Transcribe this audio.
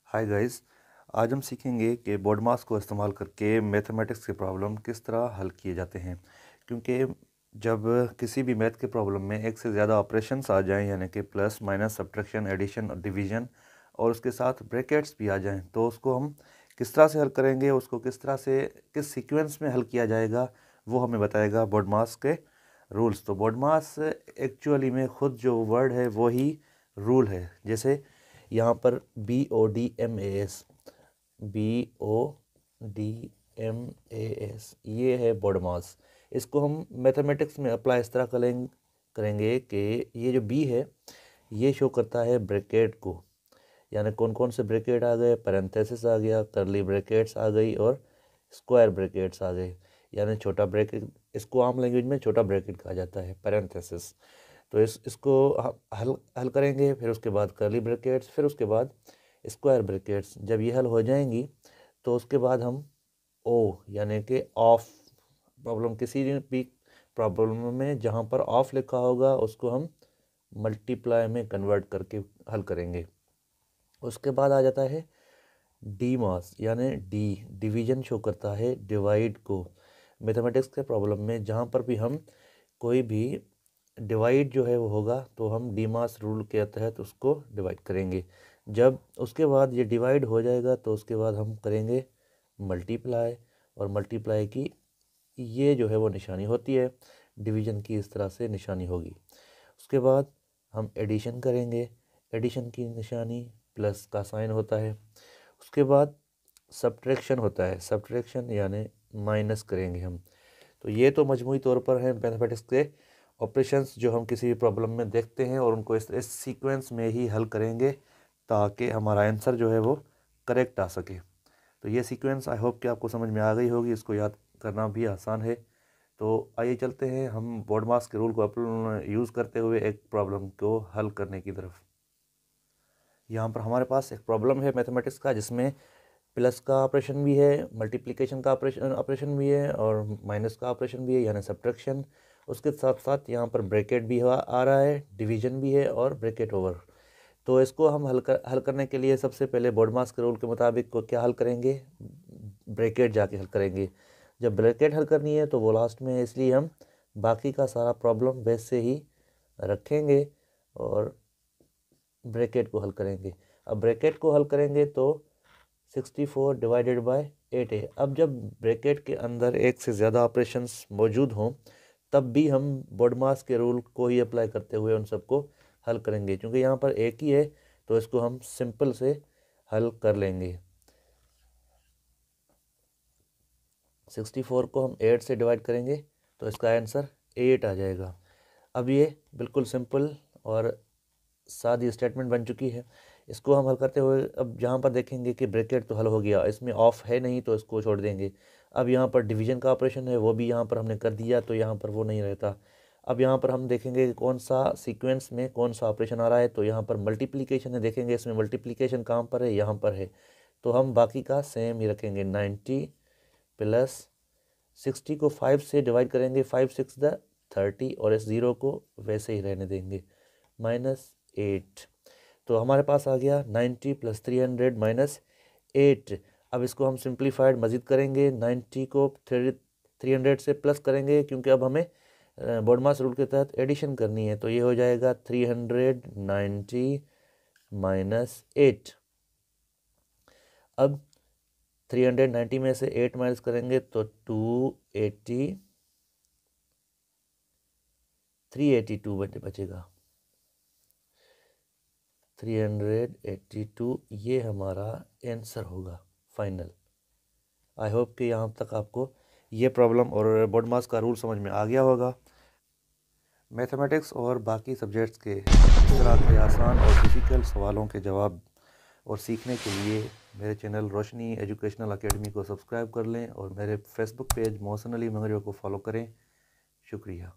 Hi guys. आज हम सीखेंगे कि बोर्ड मास को इस्तेमाल करके मैथमेटिक्स के प्रॉब्लम किस तरह हल किए जाते हैं। क्योंकि जब किसी भी मैथ के प्रॉब्लम में एक से ज़्यादा ऑपरेशंस आ जाएं, यानी कि प्लस माइनस सब्ट्रैक्शन एडिशन और डिवीजन, और उसके साथ ब्रैकेट्स भी आ जाएं, तो उसको हम किस तरह से हल करेंगे, उसको किस तरह से किस सीक्वेंस में हल किया जाएगा, वो हमें बताएगा बोर्ड मास के रूल्स। तो बोर्ड मास एक्चुअली में खुद जो वर्ड है वो ही रूल है। जैसे यहाँ पर BODMAS, BODMAS ये है बोर्ड मास। इसको हम मैथमेटिक्स में अप्लाई इस तरह करेंगे कि ये जो B है ये शो करता है ब्रैकेट को, यानी कौन कौन से ब्रैकेट आ गए, पैरेंथेसिस आ गया, करली ब्रैकेट्स आ गई और स्क्वायर ब्रैकेट्स आ गए। यानी छोटा ब्रैकेट, इसको आम लैंग्वेज में छोटा ब्रैकेट कहा जाता है, पैरेंथेसिस। तो इसको हल हल करेंगे, फिर उसके बाद करली ब्रैकेट्स, फिर उसके बाद स्क्वायर ब्रैकेट्स। जब ये हल हो जाएंगी तो उसके बाद हम यानी कि ऑफ प्रॉब्लम, किसी भी प्रॉब्लम में जहाँ पर ऑफ लिखा होगा उसको हम मल्टीप्लाई में कन्वर्ट करके हल करेंगे। उसके बाद आ जाता है डी मास, यानी डिवीजन शो करता है डिवाइड को। मैथमेटिक्स के प्रॉब्लम में जहाँ पर भी हम कोई भी डिवाइड जो है वो होगा तो हम डी मास रूल के तहत उसको डिवाइड करेंगे। जब उसके बाद ये डिवाइड हो जाएगा तो उसके बाद हम करेंगे मल्टीप्लाई, और मल्टीप्लाई की ये जो है वो निशानी होती है, डिवीजन की इस तरह से निशानी होगी। उसके बाद हम एडिशन करेंगे, एडिशन की निशानी प्लस का साइन होता है। उसके बाद सब्ट्रैक्शन होता है, सब्ट्रैक्शन यानी माइनस करेंगे हम। तो ये तो मजमूई तौर पर है मैथमेटिक्स के ऑपरेशंस जो हम किसी भी प्रॉब्लम में देखते हैं, और उनको इस सीक्वेंस में ही हल करेंगे ताकि हमारा आंसर जो है वो करेक्ट आ सके। तो ये सीक्वेंस आई होप कि आपको समझ में आ गई होगी, इसको याद करना भी आसान है। तो आइए चलते हैं हम बोर्ड मास के रूल को यूज़ करते हुए एक प्रॉब्लम को हल करने की तरफ। यहाँ पर हमारे पास एक प्रॉब्लम है मैथमेटिक्स का, जिसमें प्लस का ऑपरेशन भी है, मल्टीप्लिकेशन का ऑपरेशन भी है, और माइनस का ऑपरेशन भी है यानी सब्ट्रैक्शन। उसके साथ साथ यहाँ पर ब्रैकेट भी आ रहा है, डिवीजन भी है और ब्रैकेट ओवर। तो इसको हम हल करने के लिए सबसे पहले बोर्ड मास के रूल के मुताबिक को क्या हल करेंगे, ब्रैकेट जाके हल करेंगे। जब ब्रैकेट हल करनी है तो वो लास्ट में है, इसलिए हम बाकी का सारा प्रॉब्लम बेस से ही रखेंगे और ब्रैकेट को हल करेंगे। अब ब्रैकेट को हल करेंगे तो 64 डिवाइडेड बाय 8 है। अब जब ब्रैकेट के अंदर एक से ज़्यादा ऑपरेशंस मौजूद हों तब भी हम बोर्ड मास के रूल को ही अप्लाई करते हुए उन सबको हल करेंगे। क्योंकि यहाँ पर एक ही है तो इसको हम सिंपल से हल कर लेंगे। 64 को हम 8 से डिवाइड करेंगे तो इसका आंसर 8 आ जाएगा। अब ये बिल्कुल सिंपल और सादी स्टेटमेंट बन चुकी है। इसको हम हल करते हुए अब जहाँ पर देखेंगे कि ब्रैकेट तो हल हो गया, इसमें ऑफ है नहीं तो इसको छोड़ देंगे। अब यहाँ पर डिवीजन का ऑपरेशन है वो भी यहाँ पर हमने कर दिया, तो यहाँ पर वो नहीं रहता। अब यहाँ पर हम देखेंगे कि कौन सा सीक्वेंस में कौन सा ऑपरेशन आ रहा है, तो यहाँ पर मल्टीप्लिकेशन है, देखेंगे इसमें मल्टीप्लिकेशन कहाँ पर है, यहाँ पर है। तो हम बाकी का सेम ही रखेंगे, 90 प्लस 60 को 5 से डिवाइड करेंगे, 5 6 द 30, और इस ज़ीरो को वैसे ही रहने देंगे, -8। तो हमारे पास आ गया 90 प्लस 300 माइनस 8। अब इसको हम सिंप्लीफाइड मज़ीद करेंगे, 90 को 300 से प्लस करेंगे क्योंकि अब हमें बोर्ड मास रूल के तहत एडिशन करनी है। तो ये हो जाएगा 390 माइनस 8। अब 390 में से 8 माइनस करेंगे तो 382 बचेगा, 382 ये हमारा आंसर होगा फाइनल। आई होप कि यहाँ तक आपको ये प्रॉब्लम और बोर्ड मास का रूल समझ में आ गया होगा। मैथमेटिक्स और बाकी सब्जेक्ट्स के इस तरह के आसान और डिफ़िकल्ट सवालों के जवाब और सीखने के लिए मेरे चैनल रोशनी एजुकेशनल अकेडमी को सब्सक्राइब कर लें और मेरे फेसबुक पेज मोहसिन अली मंगरिया को फॉलो करें। शुक्रिया।